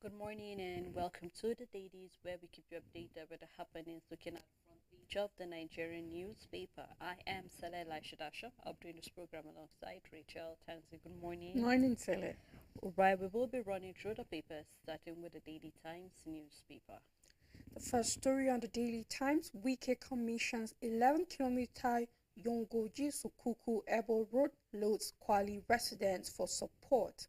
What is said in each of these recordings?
Good morning and welcome to the Dailies, where we keep you updated with the happenings looking at the front page of the Nigerian newspaper. I am Saleh Lashidasha. I'll be doing this program alongside Rachel Tanzi. Good morning. Morning, Sele. Alright, we will be running through the papers, starting with the Daily Times newspaper. The first story on the Daily Times, Wike commissions 11-kilometer Yongoji Sukuku Ebo Road loads Kwali residents for support.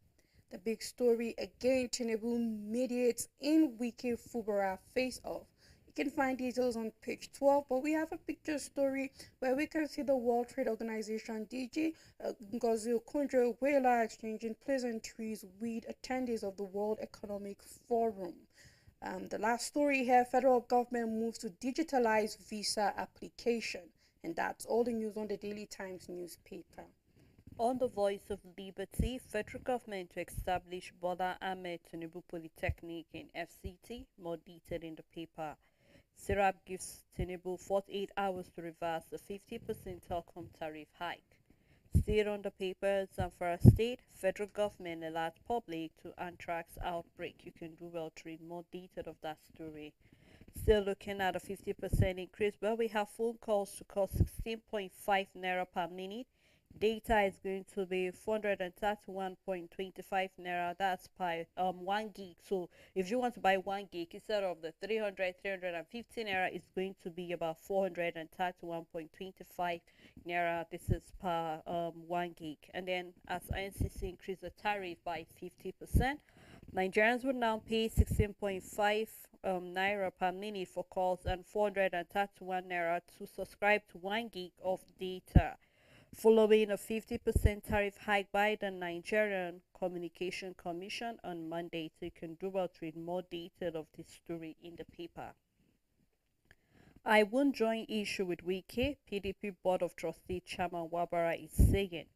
The big story again, Tinubu mediates in Wike Fubara face-off. You can find details on page 12, but we have a picture story where we can see the World Trade Organization DG Ngozi Okonjo-Iweala exchanging pleasantries with attendees of the World Economic Forum. The last story here, federal government moves to digitalize visa application. And that's all the news on the Daily Times newspaper. On the Voice of Liberty, federal government to establish Bola Ahmed Tinubu Polytechnic in FCT, more detail in the paper. Sirap gives Tinubu 48 hours to reverse the 50% telecom tariff hike. Still on the paper, Zamfara State, federal government alerts public to anthrax outbreak. You can do well to read more detail of that story. Still looking at a 50% increase, but we have phone calls to cost 16.5 naira per minute. Data is going to be 431.25 naira. That's per 1 gig. So if you want to buy 1 gig instead of the 350 naira, it's going to be about 431.25 naira. This is per 1 gig. And then as NCC increased the tariff by 50%, Nigerians will now pay 16.5 naira per minute for calls and 431 naira to subscribe to 1 gig of data, following a 50% tariff hike by the Nigerian Communication Commission on Monday. So you can do well to read more detail of this story in the paper. I won't join issue with Wike, PDP Board of Trustee Chairman Wabara is saying.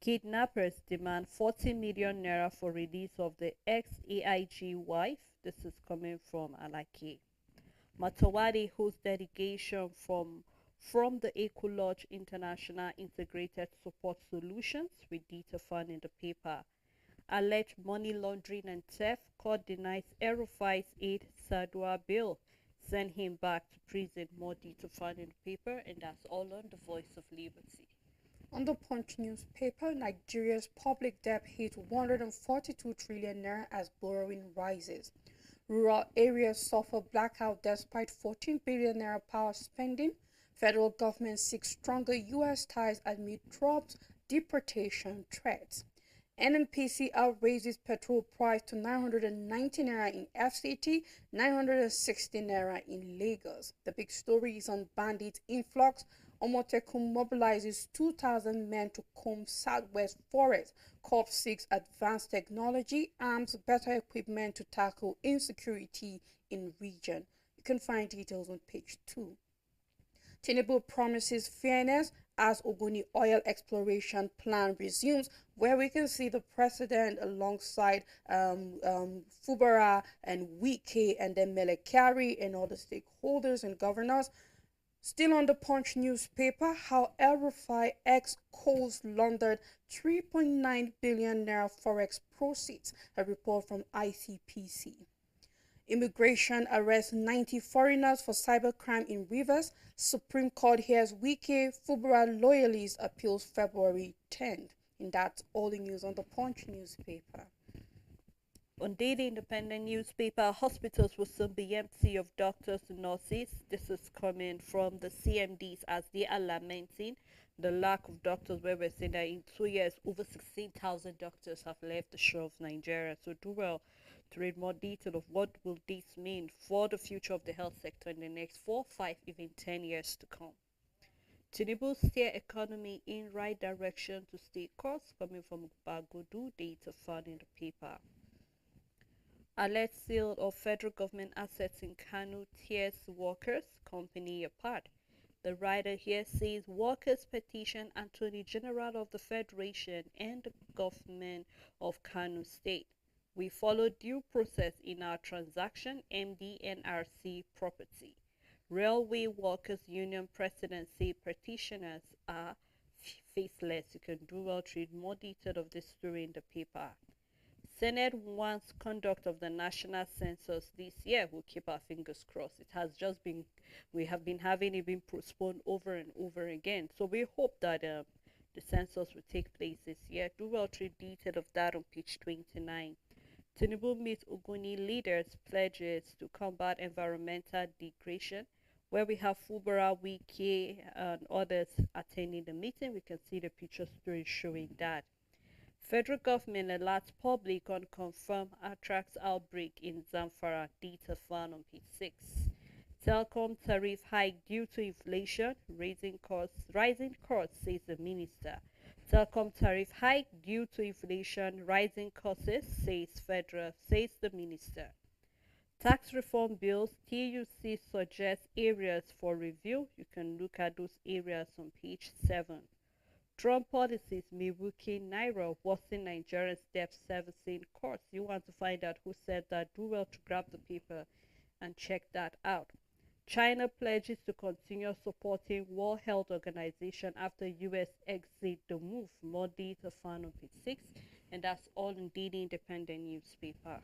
Kidnappers demand 40 million naira for release of the ex-AIG wife. This is coming from Alake. Matawadi hosts delegation from the Eco Lodge International Integrated Support Solutions with data found in the paper. Alleged money laundering and theft, court denies Erufai's aid Sadua bill. Send him back to prison. More data found in the paper, and that's all on the Voice of Liberty. On the Punch newspaper, Nigeria's public debt hit 142 trillion naira as borrowing rises. Rural areas suffer blackout despite 14 billion naira power spending. Federal government seeks stronger U.S. ties amid Trump's deportation threats. NNPCL raises petrol price to 990 naira in FCT, 960 naira in Lagos. The big story is on bandit influx. Omotekum mobilizes 2,000 men to comb southwest forest. COP seeks advanced technology, arms better equipment to tackle insecurity in region. You can find details on page 2. Tinubu promises fairness as Ogoni oil exploration plan resumes, where we can see the president alongside Fubara and Wike and then Melekari and all the stakeholders and governors. Still on the Punch newspaper, how El-Rufai ex-Coles laundered 3.9 billion naira forex proceeds, a report from ICPC. Immigration arrests 90 foreigners for cybercrime in Rivers. Supreme Court hears Wike Fubara loyalists appeals February 10th. And that's all the news on the Punch newspaper. On Daily Independent newspaper, hospitals will soon be empty of doctors and nurses. This is coming from the CMDs as they are lamenting the lack of doctors, where we're saying that in 2 years, over 16,000 doctors have left the shore of Nigeria. So do well to read more detail of what will this mean for the future of the health sector in the next 4, 5, even 10 years to come. Tinubu steer economy in right direction to stay course, coming from Bagodu, data found in the paper. Alleged sale of federal government assets in Kanu tears workers' company apart. The writer here says workers petition Attorney General of the Federation and the government of Kanu State. We follow due process in our transaction, MDNRC property. Railway Workers Union President say petitioners are faceless. You can do well to read more detail of this story in the paper. Senate wants conduct of the national census this year. We'll keep our fingers crossed. It has just been, we have been having it been postponed over and over again. So we hope that the census will take place this year. Do well to read detail of that on page 29. Tinubu meets Ogoni leaders pledges to combat environmental degradation. Where we have Fubara, Wiki, and others attending the meeting, we can see the picture story showing that. Federal government alerts public on confirmed anthrax outbreak in Zamfara. Data found on page 6. Telecom tariff hike due to inflation, rising costs, says the minister. Telecom tariff hike due to inflation, rising costs, says the minister. Tax reform bills, TUC suggests areas for review. You can look at those areas on page 7. Trump policies may weaken Naira, worsen Nigeria's debt servicing costs. You want to find out who said that? Do well to grab the paper and check that out. China pledges to continue supporting World Health Organization after US exit the move. More data found on page 6, and that's all in Daily Independent newspaper.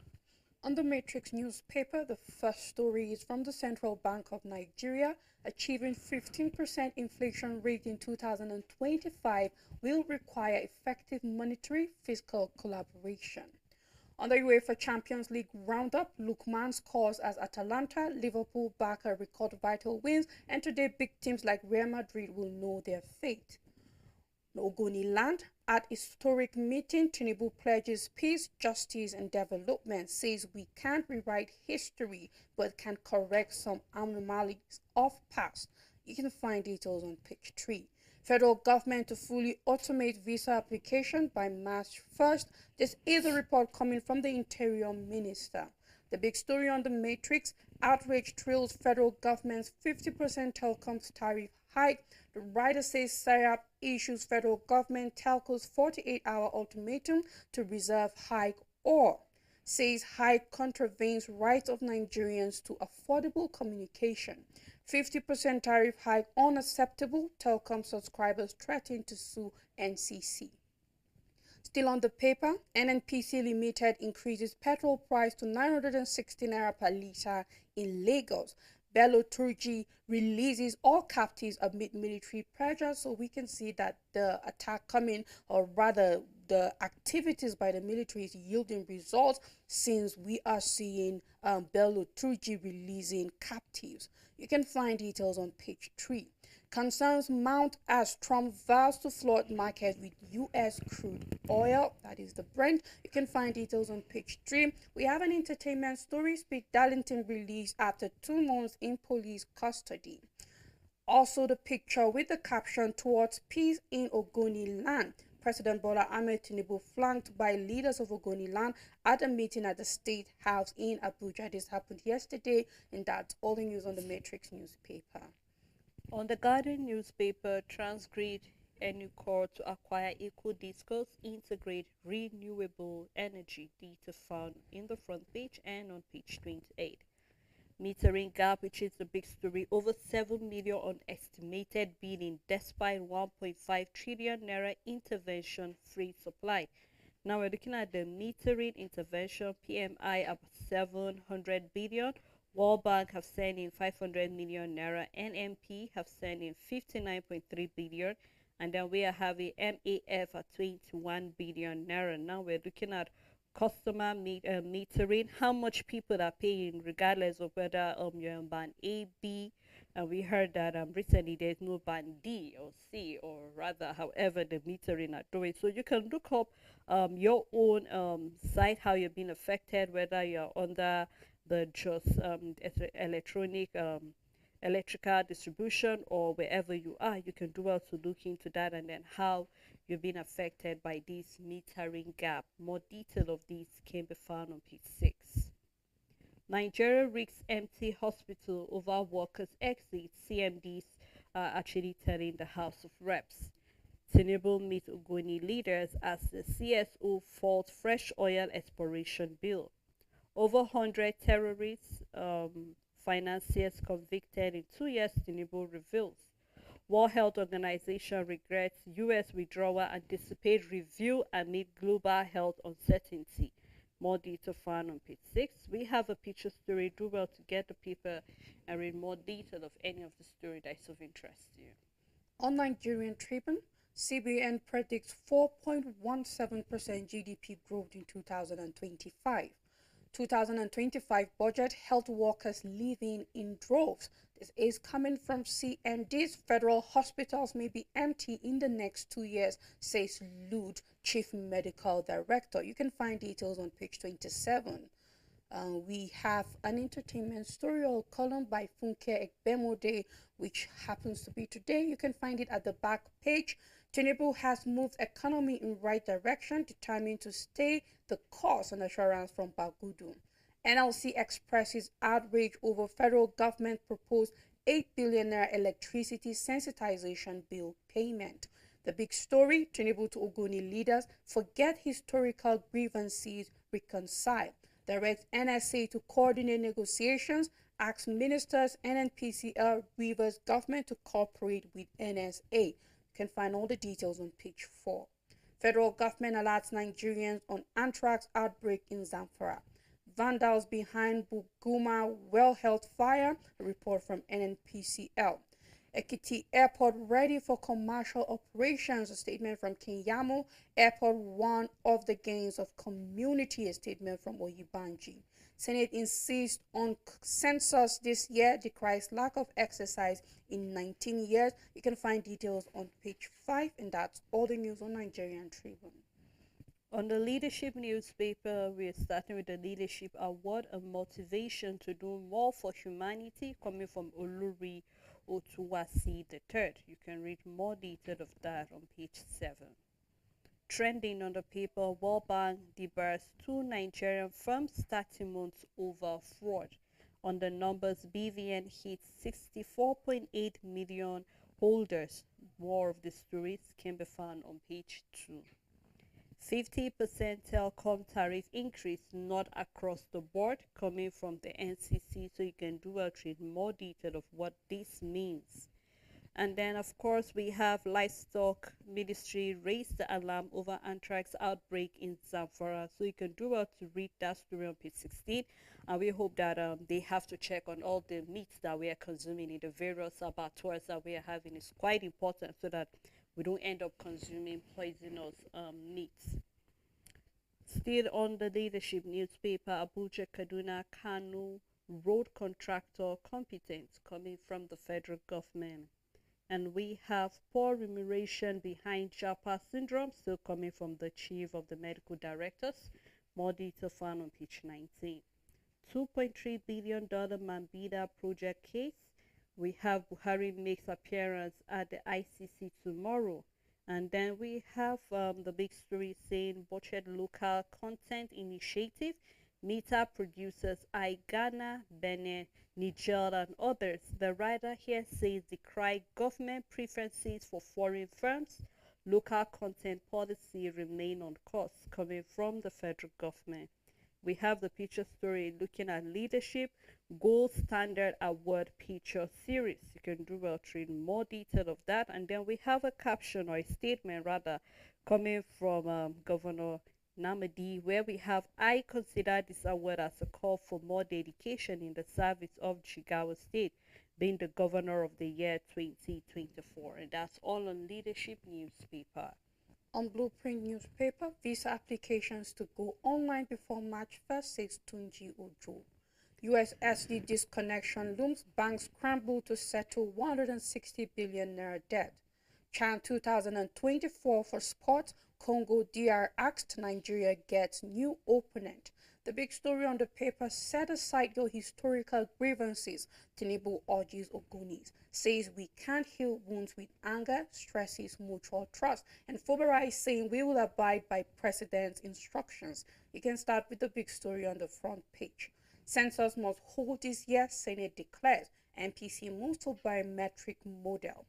On the Matrix newspaper, the first story is from the Central Bank of Nigeria. Achieving 15% inflation rate in 2025 will require effective monetary fiscal collaboration. On the UEFA Champions League roundup, Lookman scores as Atalanta, Liverpool back a record vital wins, and today big teams like Real Madrid will know their fate. Ogoni land. At historic meeting, Tinubu pledges peace, justice, and development, says we can't rewrite history, but can correct some anomalies of past. You can find details on page 3. Federal government to fully automate visa application by March 1st. This is a report coming from the Interior Minister. The big story on the Matrix, outrage thrills federal government's 50% telecoms tariff hike. The writer says SIRAP issues federal government telcos 48-hour ultimatum to reserve hike, or says hike contravenes rights of Nigerians to affordable communication. 50% tariff hike unacceptable. Telecom subscribers threaten to sue NCC. Still on the paper, NNPC Limited increases petrol price to 960 naira per litre in Lagos. Bello Turji releases all captives amid military pressure, so we can see that the attack coming, or rather the activities by the military, is yielding results, since we are seeing Bello Turji releasing captives. You can find details on page 3. Concerns mount as Trump vows to flood markets with U.S. crude oil. That is the Brent. You can find details on page 3. We have an entertainment story. Speak Darlington released after 2 months in police custody. Also the picture with the caption towards peace in Ogoni land. President Bola Ahmed Tinubu flanked by leaders of Ogoni land at a meeting at the State House in Abuja. This happened yesterday, and that's all the news on the Matrix newspaper. On the Guardian newspaper, Transgrid Enucor to acquire Eco-Discos integrate renewable energy. Data found in the front page and on page 28. Metering gap, which is the big story, over 7 million on estimated bidding despite 1.5 trillion naira intervention free supply. Now we're looking at the metering intervention. PMI up 700 billion. World Bank have sent in 500 million naira. NMP have sent in 59.3 billion. And then we are having MAF at 21 billion naira. Now we're looking at customer metering, how much people are paying regardless of whether you're on band A, B, and we heard that recently there's no band D or C, or rather however the metering are doing. So you can look up your own site, how you're being affected, whether you're under the just electrical distribution or wherever you are. You can do well to look into that, and then how you've been affected by this metering gap. More detail of this can be found on page 6. Nigeria risks empty hospital over workers' exit. CMDs are actually telling the House of Reps. Tinubu meets Ogoni leaders as the CSO faults fresh oil exploration bill. Over 100 terrorists, financiers convicted in 2 years, Tinubu reveals. World Health Organization regrets U.S. withdrawal, anticipates review amid global health uncertainty. More detail found on page 6. We have a picture story. Do well to get the paper and read more detail of any of the story that is of interest to you. On Nigerian Tribune, CBN predicts 4.17% GDP growth in 2025. 2025 budget, health workers living in droves. This is coming from CND's federal hospitals may be empty in the next 2 years, says Lud, Chief Medical Director. You can find details on page 27. We have an entertainment story or column by Funke Ekbemode, which happens to be today. You can find it at the back page. Tinubu has moved economy in right direction, determined to stay the course on assurance from Bagudu. NLC expresses outrage over federal government proposed 8 billion naira electricity sensitization bill payment. The big story, Tinubu to Ogoni leaders forget historical grievances, reconcile. Directs NSA to coordinate negotiations, asks ministers, NNPCL, Rivers government to cooperate with NSA. You can find all the details on page 4. Federal government alerts Nigerians on anthrax outbreak in Zamfara. Vandals behind Buguma well held fire, a report from NNPCL. Ekiti Airport ready for commercial operations, a statement from Kenyamo. Airport one of the gains of community, a statement from Oyibanji. Senate insists on census this year, decries lack of exercise in 19 years. You can find details on page 5, and that's all the news on Nigerian Tribune. On the leadership newspaper, we are starting with the leadership award, a motivation to do more for humanity, coming from Oluri Otuwasi III. You can read more detail of that on page 7. Trending on the paper, World Bank debars 2 Nigerian firms 30 months over fraud. On the numbers, BVN hits 64.8 million holders. More of the stories can be found on page 2. 50% telecom tariff increase not across the board, coming from the NCC, so you can do a read more detail of what this means. And then of course we have livestock ministry raised the alarm over anthrax outbreak in Zamfara, so you can do well to read that story on page 16. And we hope that they have to check on all the meats that we are consuming in the various abattoirs that we are having. It's quite important so that we don't end up consuming poisonous meats. Still on the leadership newspaper, Abuja Kaduna Kanu road contractor competence, coming from the federal government. And we have poor remuneration behind Japa syndrome, still coming from the chief of the medical directors. More detail found on page 19. $2.3 billion Mambida project case. We have Buhari makes appearance at the ICC tomorrow. And then we have the big story saying Butchered Local Content Initiative, Meta producers Ghana, Benin, Niger, and others. The writer here says decry government preferences for foreign firms. Local content policy remain on course, coming from the federal government. We have the picture story looking at leadership, gold standard award picture series. You can do well to read more detail of that. And then we have a caption, or a statement rather, coming from Governor Namadi, where we have, I consider this award as a call for more dedication in the service of Jigawa State, being the Governor of the year 2024. And that's all on leadership newspaper. On Blueprint newspaper, visa applications to go online before March 1st, says Tunji Ojo. USSD disconnection looms, banks scramble to settle 160 billion naira debt. CHAN 2024 for sports, Congo DR asked Nigeria gets new opponent. The big story on the paper, set aside your historical grievances, Tinubu urges Ogonis, says we can't heal wounds with anger, stresses mutual trust, and Fubara is saying we will abide by president's instructions. You can start with the big story on the front page. Census must hold this year, Senate declares. MPC moves to biometric model.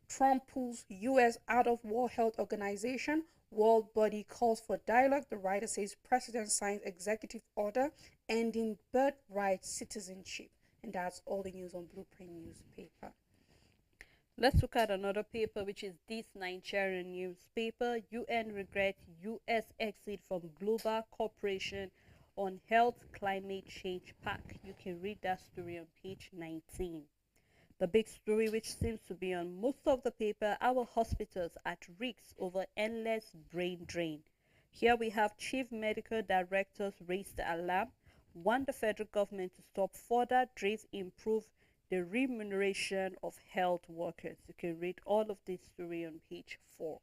Trump pulls U.S. out of World Health Organization. World body calls for dialogue. The writer says president signs executive order ending birthright citizenship. And that's all the news on Blueprint newspaper. Let's look at another paper, which is this Nigerian newspaper. UN regrets U.S. exit from global cooperation on Health Climate Change Pact. You can read that story on page 19. The big story, which seems to be on most of the paper, our hospitals at risk over endless brain drain. Here we have chief medical directors raise the alarm, want the federal government to stop further drift, improve the remuneration of health workers. You can read all of this story on page 4.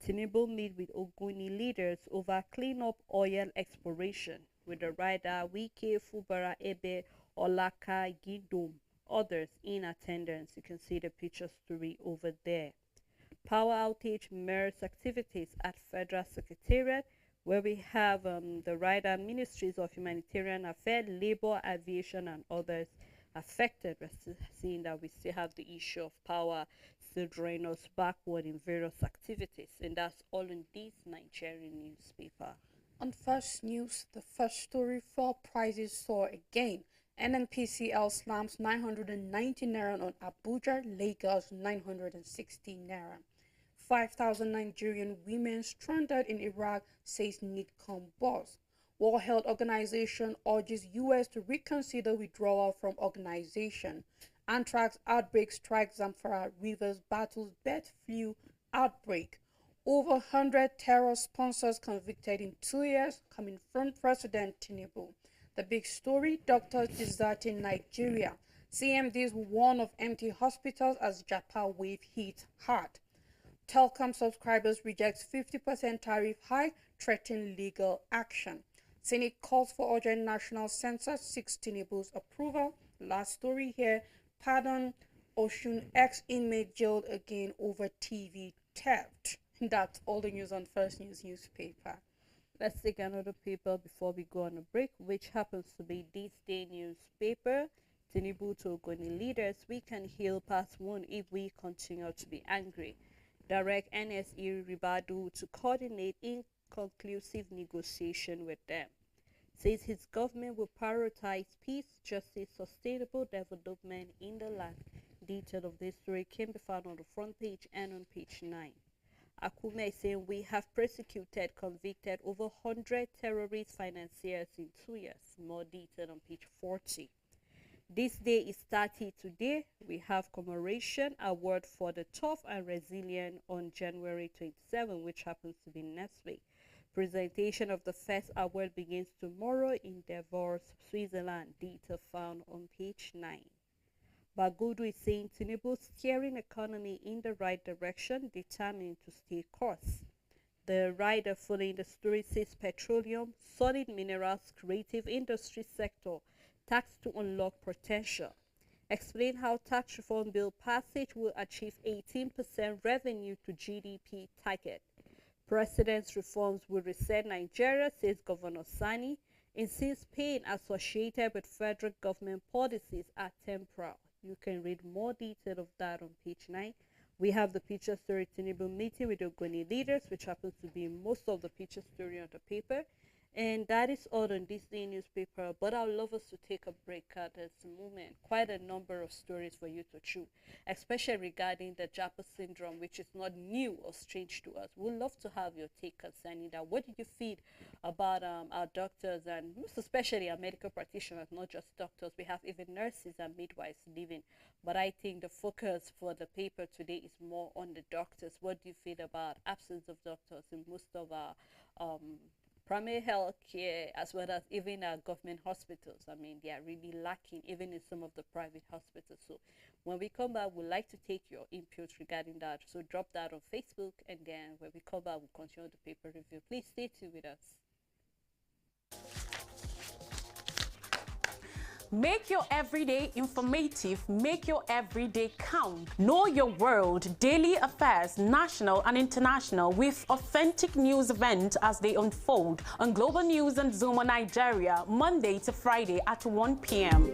Tinubu meet with Ogoni leaders over clean-up oil exploration with the rider Wike Fubara Ebe Olaka Gidom. Others in attendance. You can see the picture story over there. Power outage mirrors activities at Federal Secretariat, where we have the rider ministries of humanitarian affairs, labor, aviation, and others affected. We're still seeing that we still have the issue of power still drawing us backward in various activities, and that's all in this Nigerian newspaper. On First News, the first story, fuel prices soar again. NNPCL slams 990 naira on Abuja, Lagos 960 naira. 5,000 Nigerian women stranded in Iraq, says need come boss. World Health Organization urges US to reconsider withdrawal from organization. Anthrax outbreak strikes Zamfara, Rivers battles bird flu outbreak. Over 100 terror sponsors convicted in 2 years, coming from President Tinubu. The big story, doctors deserting Nigeria. CMDs warn of empty hospitals as Japan wave hits hard. Telcom subscribers rejects 50% tariff hike, threatening legal action. Senate calls for urgent national census, seeks Tinubu's approval. Last story here, pardon Oshun ex-inmate jailed again over TV theft. That's all the news on First News newspaper. Let's take another paper before we go on a break, which happens to be this day newspaper. Tinubu to Ogoni leaders, we can heal past wound if we continue to be angry. Direct NSE Ribadu to coordinate inconclusive negotiation with them. Says his government will prioritize peace, justice, sustainable development in the land. Detail of this story can be found on the front page and on page 9. Akume is saying we have prosecuted, convicted over 100 terrorist financiers in 2 years. More detail on page 40. This day is 30 today. We have commemoration award for the tough and resilient on January 27, which happens to be next week. Presentation of the first award begins tomorrow in Davos, Switzerland. Detail found on page 9. Bagudu is saying Tinubu steering economy in the right direction, determined to stay course. The rider following the story says petroleum, solid minerals, creative industry sector, tax to unlock potential. Explain how tax reform bill passage will achieve 18% revenue to GDP target. President's reforms will reset Nigeria, says Governor Sani, insists pain associated with federal government policies are temporal. You can read more detail of that on page 9. We have the picture story Tinubu meeting with the Ogoni leaders, which happens to be most of the picture story on the paper. And that is all on this day newspaper. But I would love us to take a break at this moment. Quite a number of stories for you to chew, especially regarding the Japa syndrome, which is not new or strange to us. We'd love to have your take concerning that. What did you feel about our doctors and most especially our medical practitioners, not just doctors? We have even nurses and midwives living. But I think the focus for the paper today is more on the doctors. What do you feel about absence of doctors in most of our primary health care, as well as even our government hospitals? I mean, they are really lacking even in some of the private hospitals. So when we come back, we'd like to take your input regarding that. So drop that on Facebook, and then when we come back, we'll continue the paper review. Please stay tuned with us. Make your everyday informative, make your everyday count. Know your world, daily affairs, national and international, with authentic news events as they unfold on Global News and Zoom on Nigeria, Monday to Friday at 1 p.m.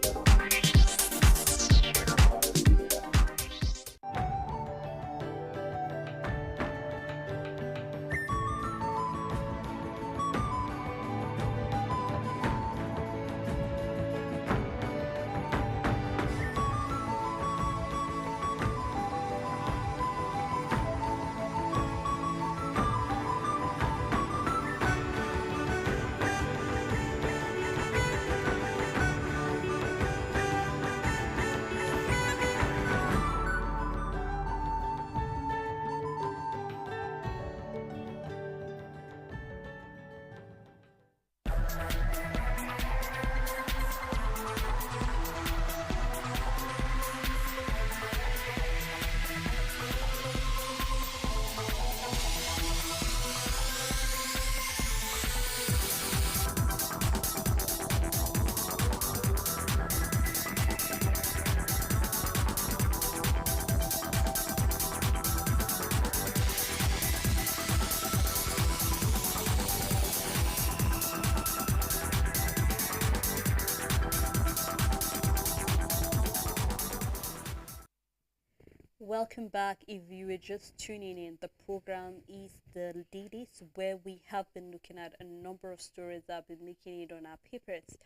welcome back. If you were just tuning in, the program is the Dailies, where we have been looking at a number of stories that have been making it on our papers.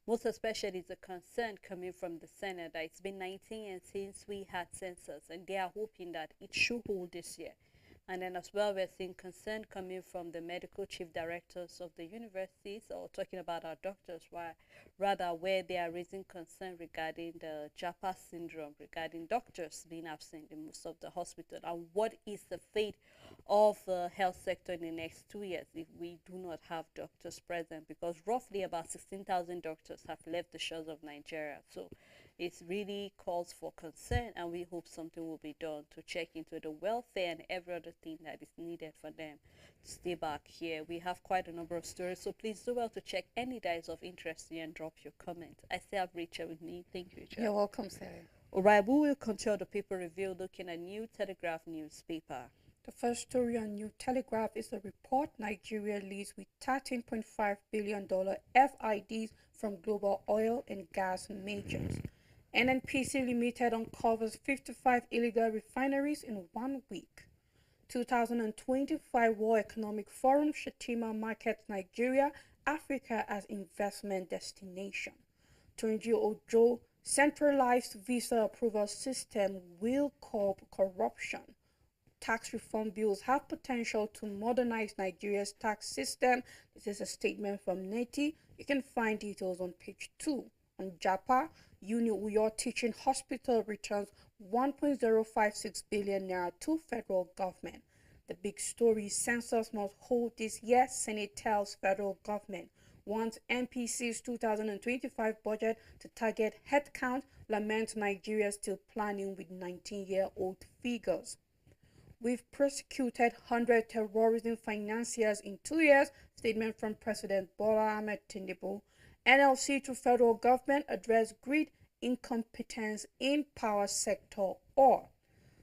Most especially the concern coming from the Senate that it's been 19 years since we had census, and they are hoping that it should hold this year. And then as well, we're seeing concern coming from the medical chief directors of the universities, or talking about our doctors, where they are raising concern regarding the Japa syndrome, regarding doctors being absent in most of the hospital. And what is the fate of the health sector in the next 2 years if we do not have doctors present? Because roughly about 16,000 doctors have left the shores of Nigeria. So it really calls for concern, and we hope something will be done to check into the welfare and every other thing that is needed for them to stay back here. We have quite a number of stories, so please do well to check any that is of interest to you and drop your comment. I still have Rachel with me. Thank you, Rachel. You're welcome, Sarah. All right, we will continue the paper review looking at New Telegraph newspaper. The first story on New Telegraph is a report Nigeria leads with $13.5 billion FIDs from global oil and gas majors. NNPC Limited uncovers 55 illegal refineries in 1 week. 2025 World Economic Forum Shetima markets Nigeria, Africa as investment destination. Tunji Ojo, centralized visa approval system will curb corruption. Tax reform bills have potential to modernize Nigeria's tax system. This is a statement from NETI. You can find details on page 2. On Japa, Uyo Teaching Hospital returns 1.056 billion naira to federal government. The big story: census must hold this year, Senate tells federal government. Wants NPC's 2025 budget to target headcount, laments Nigeria still planning with 19-year-old figures. We've prosecuted 100 terrorism financiers in 2 years, statement from President Bola Ahmed Tinubu. NLC to federal government address greed, incompetence in power sector. Or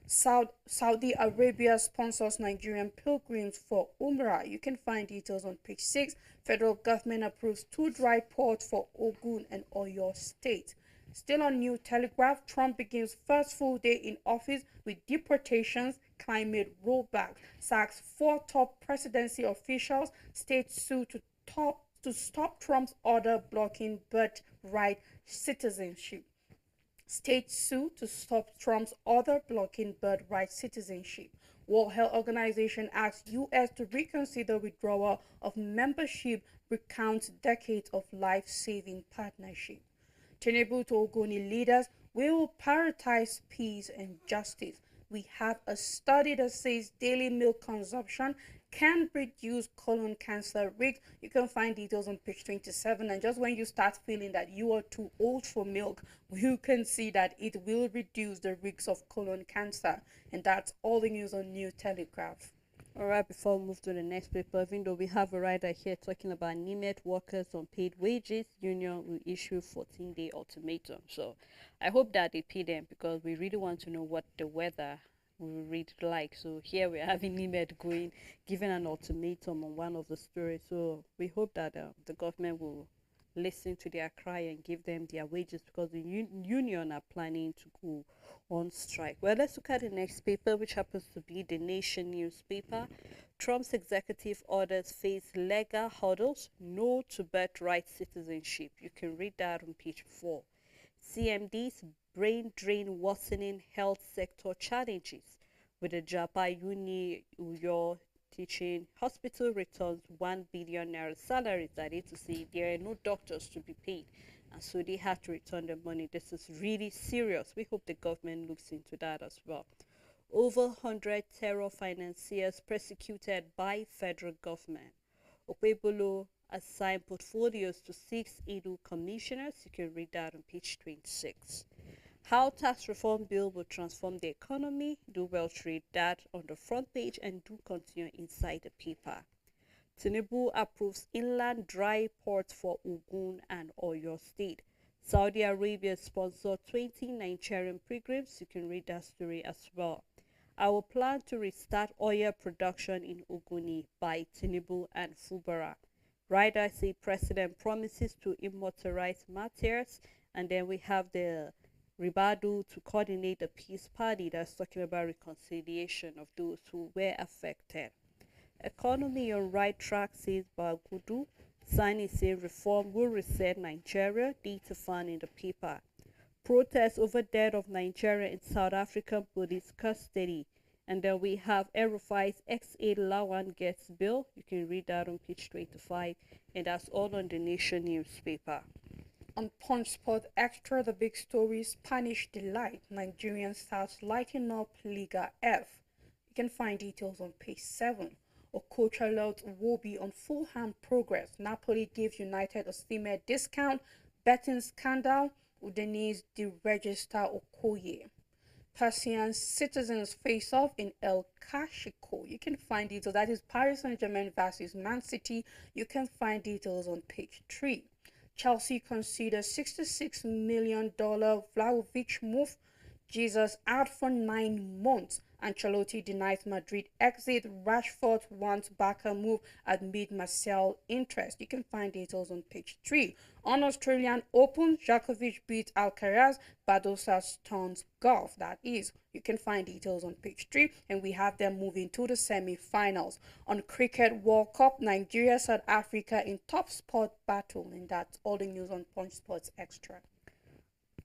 Saudi Arabia sponsors Nigerian pilgrims for Umrah. You can find details on page 6. Federal government approves 2 dry ports for Ogun and Oyo State. Still on New Telegraph, Trump begins first full day in office with deportations, climate rollback, sacks 4 top presidency officials, state sue to stop Trump's order blocking birthright citizenship. State sue to stop Trump's order blocking birthright citizenship. World Health Organization asks U.S. to reconsider withdrawal of membership, recounts decades of life-saving partnership. Tinubu to Ogoni leaders, we will prioritize peace and justice. We have a study that says daily milk consumption can reduce colon cancer risk. You can find details on page 27. And just when you start feeling that you are too old for milk, you can see that it will reduce the risk of colon cancer. And that's all the news on New Telegraph. All right, before we move to the next paper, even though we have a writer here talking about NIMET workers on paid wages, union will issue 14-day ultimatum. So I hope that they pay them, because we really want to know what the weather will read like. So here we're having NIMET giving an ultimatum on one of the stories. So we hope that the government will listen to their cry and give them their wages, because the union are planning to go on strike. Well, let's look at the next paper, which happens to be the Nation newspaper. Trump's executive orders face legal hurdles, no to birthright citizenship. You can read that on page 4. CMD's brain drain worsening health sector challenges, with the Japa Uyo Teaching Hospital returns 1 billion naira salaries. That is to say, there are no doctors to be paid, and so they have to return the money. This is really serious. We hope the government looks into that as well. Over 100 terror financiers persecuted by federal government. Okpebolo assigned portfolios to 6 Edo commissioners. You can read that on page 26. How tax reform bill will transform the economy. Do well to read that on the front page, and do continue inside the paper. Tinubu approves inland dry ports for Ogun and Oyo State. Saudi Arabia sponsored 20 Nigerian pilgrims. You can read that story as well. Our plan to restart oil production in Ogoni by Tinubu and Fubara. Riders say president promises to immortalize martyrs. And then we have the Ribadu to coordinate the peace party that's talking about reconciliation of those who were affected. Economy on right track, says Bagudu. Sani say reform will reset Nigeria, data found in the paper. Protests over death of Nigeria in South African police custody. And then we have Erufai's X8 Lawan gets bill. You can read that on page 25. And that's all on the Nation newspaper. On Punch Sport Extra, the big story, Spanish delight. Nigerian stars lighting up Liga F. You can find details on page 7. Okocha alert Iwobi on Fulham progress. Napoli gives United a steamer discount. Betting scandal. Udinese deregister Okoye. Persian citizens face off in El Clasico. You can find details. That is Paris Saint-Germain versus Man City. You can find details on page 3. Chelsea considers $66 million Vlahovic move. Jesus out for 9 months. Ancelotti denies Madrid exit. Rashford wants Barca move amid Marcel interest. You can find details on page 3. On Australian Open, Djokovic beats Alcaraz. Badosa stuns golf. That is, you can find details on page 3. And we have them moving to the semi-finals. On Cricket World Cup, Nigeria, South Africa in top spot battle. And that's all the news on Punch Sports Extra.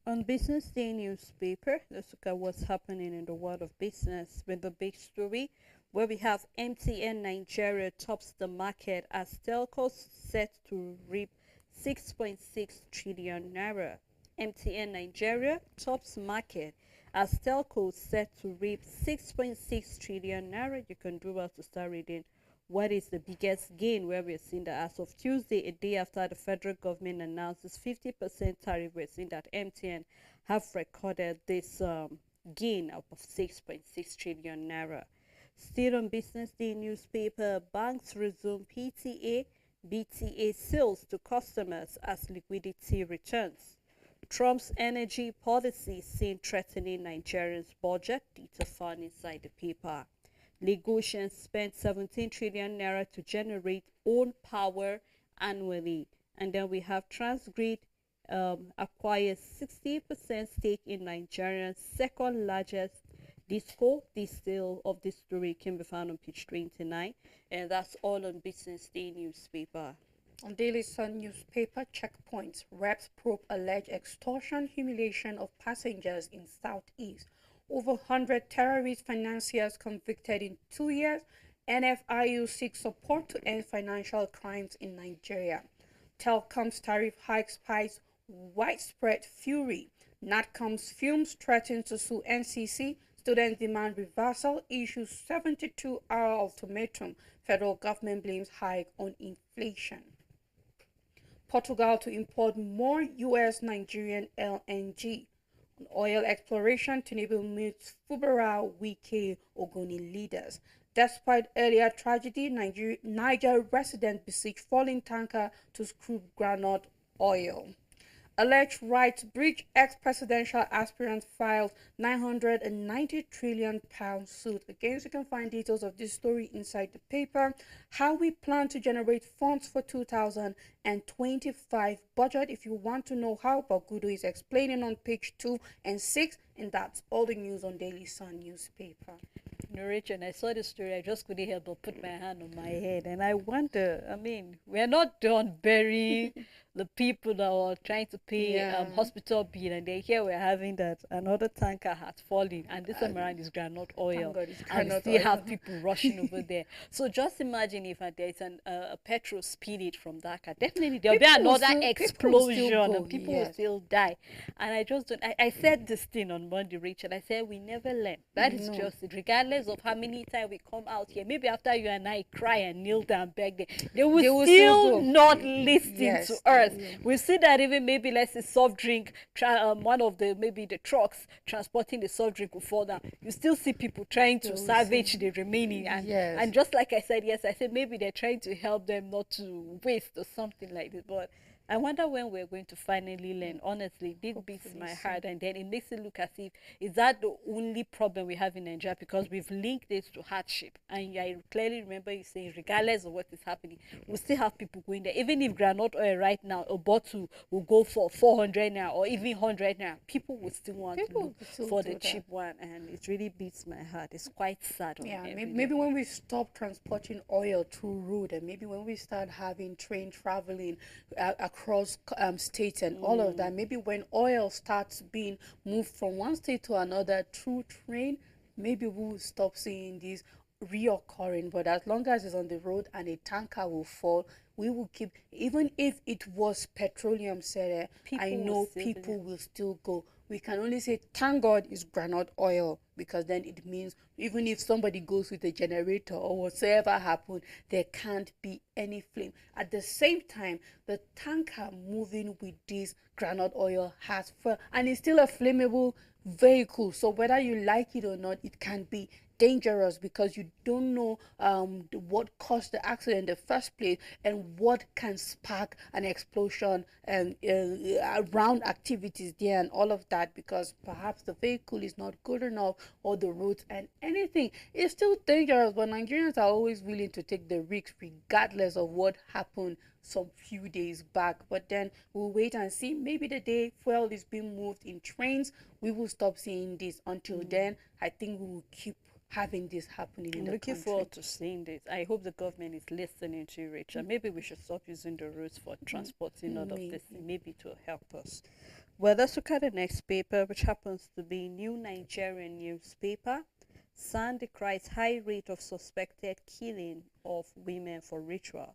On Business Day newspaper, let's look at what's happening in the world of business with the big story where we have MTN Nigeria tops the market as telcos set to reap 6.6 trillion naira. MTN Nigeria tops market as telcos set to reap 6.6 trillion naira. You can do well to start reading what is the biggest gain, where we're seeing that as of Tuesday, a day after the federal government announces 50% tariff, we're seeing that MTN have recorded this gain of 6.6 trillion naira. Still on Business Day newspaper, banks resume PTA, BTA sales to customers as liquidity returns. Trump's energy policy seen threatening Nigerians' budget, data found inside the paper. Lagosians spent 17 trillion naira to generate own power annually. And then we have Transgrid acquires 60% stake in Nigeria's second largest disco. This still of this story can be found on page 29. And that's all on Business Day newspaper. On Daily Sun newspaper, checkpoints. Reps probe alleged extortion, humiliation of passengers in Southeast. Over 100 terrorist financiers convicted in 2 years. NFIU seeks support to end financial crimes in Nigeria. Telcom's tariff hike spikes widespread fury. Natcom's fumes threaten to sue NCC. Students demand reversal. Issues 72-hour ultimatum. Federal government blames hike on inflation. Portugal to import more U.S.-Nigerian LNG. On oil exploration, Tinubu meets Fubara, Wike, Ogoni leaders. Despite earlier tragedy, Niger resident besieged falling tanker to scoop groundnut oil. Alleged rights breach, ex-presidential aspirant files £990 trillion suit against. You can find details of this story inside the paper. How we plan to generate funds for 2025 budget. If you want to know how, Bagudu is explaining on page 2 and 6. And that's all the news on Daily Sun newspaper. Narration, I saw the story, I just couldn't help but put my hand on my head. And I wonder, we're not done burying the people that are trying to pay hospital bill, and then here we're having that another tanker has fallen, and this time around is groundnut oil, and we still have people rushing over there. So just imagine if there's a petrol spillage from that car, definitely there'll be another explosion and people will still die. And I just don't, I said this thing on Monday, Rachel, I said we never learn. That is just it, regardless of how many times we come out here. Maybe after you and I cry and kneel down beg them, they will still not listen to us. We see that even maybe let's say soft drink, one of the maybe the trucks transporting the soft drink will fall down. You still see people trying to salvage the remaining, and just like I said, I said maybe they're trying to help them not to waste or something like this. But I wonder when we're going to finally learn. Honestly, this beats Hopefully my soon. heart, and then it makes it look as if is that the only problem we have in Nigeria, because we've linked this to hardship. And I clearly remember you saying, regardless of what is happening, we still have people going there. Even if granite oil right now, a bottle will go for 400 now or even 100 now, people will still want to People look will still for do the that. cheap one, and it really beats my heart. It's quite sad on Yeah, every maybe level. when we stop transporting oil through road, and maybe when we start having train traveling across states and all of that, maybe when oil starts being moved from one state to another through train, maybe we'll stop seeing this reoccurring. But as long as it's on the road and a tanker will fall, we will keep, even if it was petroleum said, I People will know still be people will still go. We can only say thank God it's granite oil, because then it means even if somebody goes with a generator or whatever happened, there can't be any flame. At the same time, the tanker moving with this granite oil has and it's still a flammable vehicle. So whether you like it or not, it can be dangerous, because you don't know what caused the accident in the first place and what can spark an explosion and around activities there and all of that, because perhaps the vehicle is not good enough or the roads and anything. It's still dangerous, but Nigerians are always willing to take the risk regardless of what happened some few days back. But then we'll wait and see. Maybe the day fuel is being moved in trains, we will stop seeing this. Until then, I think we will keep having this happening in I'm the looking country. forward to seeing this. I hope the government is listening to you, Rachel. Maybe we should stop using the roads for transporting all of this. Maybe it will help us. Well, let's look at the next paper, which happens to be New Nigerian newspaper. San decries high rate of suspected killing of women for ritual.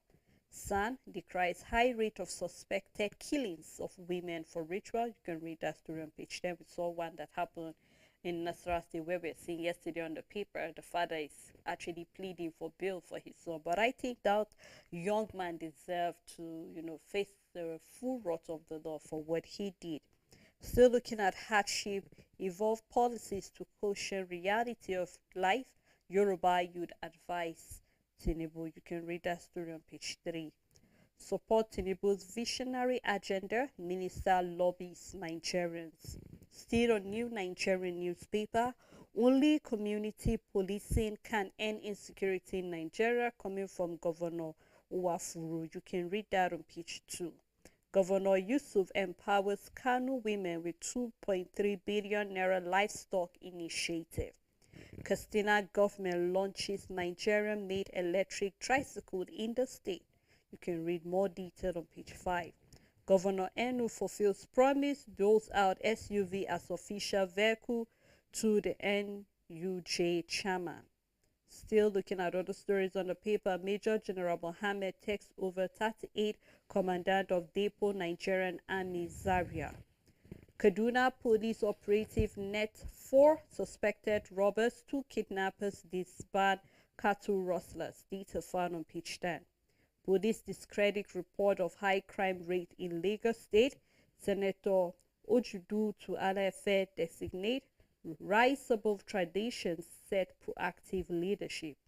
San decries high rate of suspected killings of women for ritual. You can read that story on page 10. We saw one that happened in Nasarawa State, where we're seeing yesterday on the paper, the father is actually pleading for bail for his son. But I think that young man deserved to, face the full wrath of the law for what he did. Still looking at hardship, evolve policies to caution reality of life. Yoruba youth advise Tinubu. You can read that story on page 3. Support Tinubu's visionary agenda. Minister lobbies Nigerians. Still on New Nigerian newspaper, only community policing can end insecurity in Nigeria, coming from Governor Uwafuru. You can read that on page 2. Governor Yusuf empowers Kano women with 2.3 billion naira livestock initiative. Katsina government launches Nigerian-made electric tricycle in the state. You can read more detail on page 5. Governor Enu fulfills promise, doles out SUV as official vehicle to the NUJ chairman. Still looking at other stories on the paper, Major General Mohammed takes over 38 Commandant of Depot Nigerian Army Zaria. Kaduna police operative net 4 suspected robbers, 2 kidnappers disband cattle rustlers. Detail found on page 10. Police discredit report of high crime rate in Lagos State. Senator Ojudu to Alaefe designate. Rise above traditions, set proactive leadership.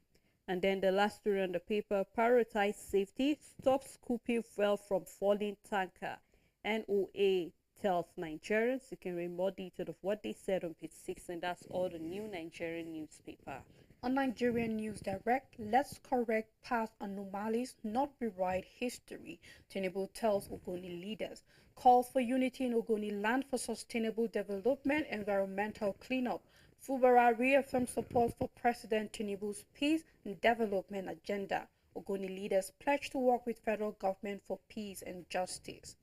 And then the last story on the paper, prioritize safety, stop scooping fuel from falling tanker. NOA tells Nigerians. You can read more detail of what they said on page 6, and that's all the New Nigerian newspaper. On Nigerian News Direct, let's correct past anomalies, not rewrite history. Tinubu tells Ogoni leaders. Calls for unity in Ogoni land for sustainable development, environmental cleanup. Fubara reaffirms support for President Tinubu's peace and development agenda. Ogoni leaders pledge to work with federal government for peace and justice.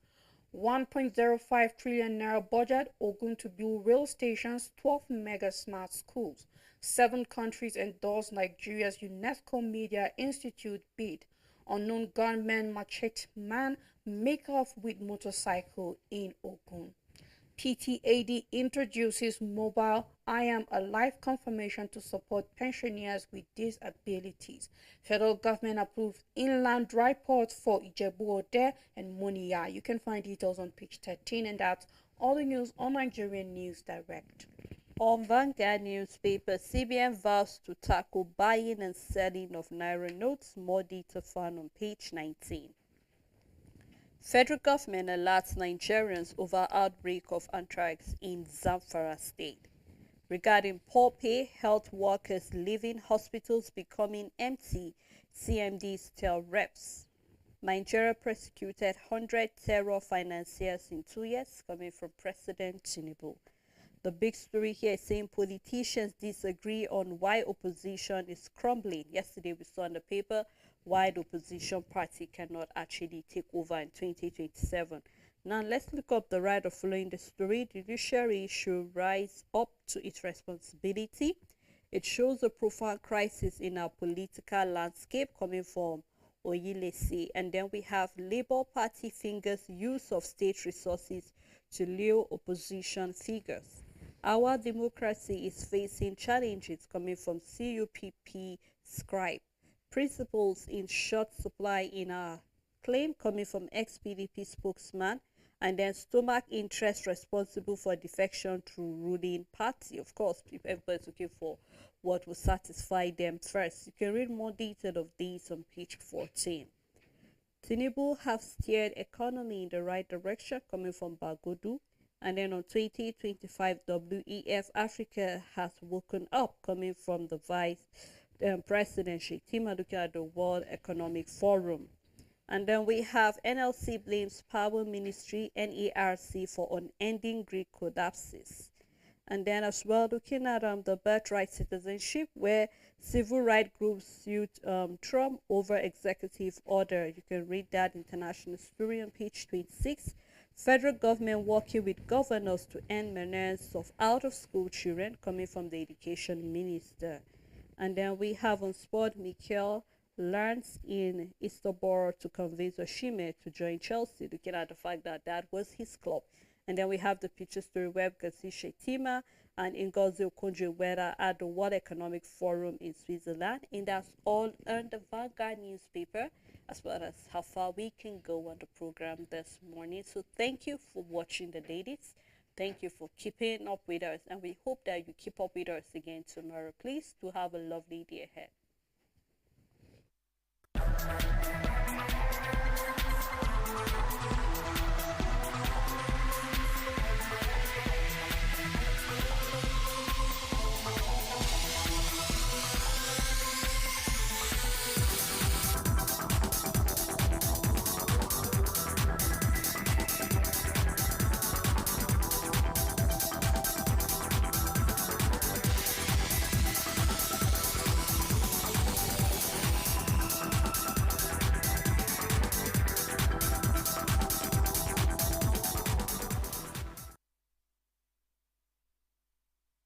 1.05 trillion naira budget, Ogun to build rail stations, 12 mega smart schools. 7 countries endorse Nigeria's UNESCO Media Institute bid. Unknown gunman machete man make off with motorcycle in Ogun. PTAD introduces mobile I am alive confirmation to support pensioners with disabilities. Federal government approves inland dry ports for Ijebu-Ode and Moniya. You can find details on page 13, and that's all the news on Nigerian News Direct. On Vanguard newspaper, CBN vows to tackle buying and selling of Naira notes. More detail found on page 19. Federal government alerts Nigerians over outbreak of anthrax in Zamfara state. Regarding poor pay, health workers leaving hospitals becoming empty, CMDs tell reps. Nigeria prosecuted 100 terror financiers in 2 years, coming from President Tinubu. The big story here is saying politicians disagree on why opposition is crumbling. Yesterday we saw in the paper why the opposition party cannot actually take over in 2027. Now let's look up the right of following the story. The judiciary should rise up to its responsibility. It shows a profound crisis in our political landscape, coming from Oyilesi. And then we have Labour Party fingers use of state resources to lure opposition figures. Our democracy is facing challenges, coming from CUPP scribe. Principles in short supply in our claim, coming from ex-PDP spokesman. And then stomach interest responsible for defection to ruling party. Of course, everybody's looking for what will satisfy them first. You can read more detail of these on page 14. Tinubu have steered economy in the right direction, coming from Bagodu. And then on 2025 WEF, Africa has woken up, coming from the Vice President Shetima, looking at the World Economic Forum. And then we have NLC blames Power Ministry, NERC for unending Greek collapses. And then as well, looking at the birthright citizenship, where civil rights groups sued Trump over executive order. You can read that international story on page 26. Federal government working with governors to end menace of out-of-school children, coming from the education minister. And then we have on sport, Mikel learns in Istanbul to convince Osimhen to join Chelsea, looking at the fact that that was his club. And then we have the picture story where Gazi Shetima and Ngozi Okonjo-Iweala at the World Economic Forum in Switzerland. And that's all on the Vanguard newspaper, as well as how far we can go on the program this morning. So thank you for watching the Dailies. Thank you for keeping up with us, and we hope that you keep up with us again tomorrow. Please do have a lovely day ahead.